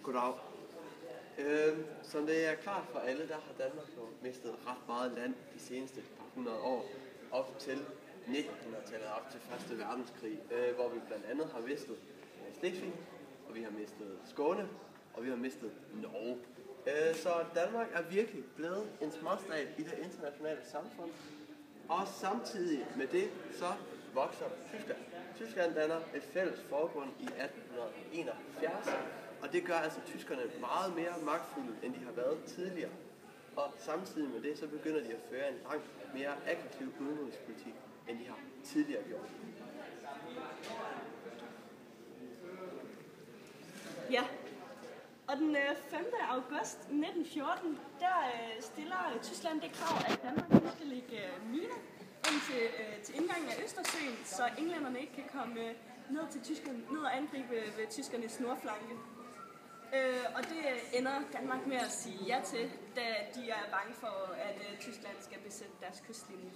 Goddag. Som det er klart for alle, der har Danmark jo mistet ret meget land de seneste par hundrede år, op til 1900-tallet, op til Første Verdenskrig, hvor vi blandt andet har mistet Slesvig, og vi har mistet Skåne, og vi har mistet Norge. Så Danmark er virkelig blevet en småstat i det internationale samfund, og samtidig med det, så vokser Tyskland. Tyskland danner et fælles forbund i 1871, og det gør altså tyskerne meget mere magtfulde, end de har været tidligere. Og samtidig med det, så begynder de at føre en langt mere aggressiv udenrigspolitik, end de har tidligere gjort. Ja, og den 5. august 1914, der stiller Tyskland det krav, at Danmark skal lægge miner ind til indgangen af Østersøen, så englænderne ikke kan komme ned og angribe ved tyskernes nordflanke. Og det ender Danmark med at sige ja til, da de er bange for, at Tyskland skal besætte deres kystlinje.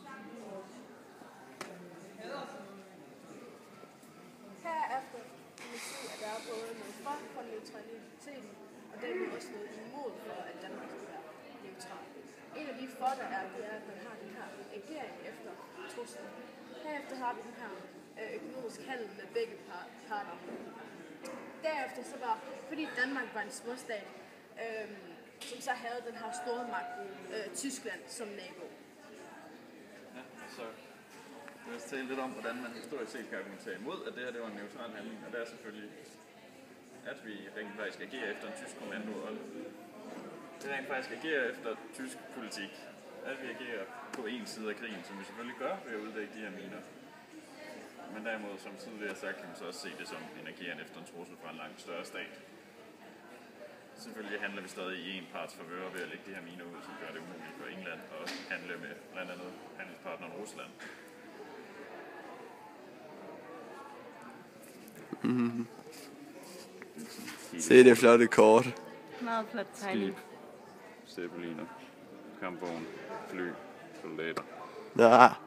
Herefter kan man se, at der er både noget frem for neutraliteten, og dermed også noget imod for, at Danmark skal være neutral. En af de for, der er, det er, at man har den her agering efter truslen. Herefter har vi den her økonomisk handel med begge parter. Derefter så var, fordi Danmark var en småstat, som så havde den her stormagt, Tyskland, som nabo. Ja, så jeg vil tale lidt om, hvordan man historisk set kan argumentere imod, at det her det var en neutral handling, og det er selvfølgelig, at vi rent faktisk agerer efter en tysk kommando, og det rent faktisk agerer efter tysk politik. At vi agerer på en side af krigen, som vi selvfølgelig gør ved at udlægge de her miner. Men derimod, som tidligere sagt, kan man så også se det som en ageren efter en trussel fra en langt større stat. Selvfølgelig handler vi stadig i en parts favør ved at lægge de her miner ud, som gør det umuligt for England at handle med blandt andet handelspartneren Rusland. Se det flotte kort. Meget flot tegning. Skib, zeppeliner, kampvogn, fly, soldater. Ja.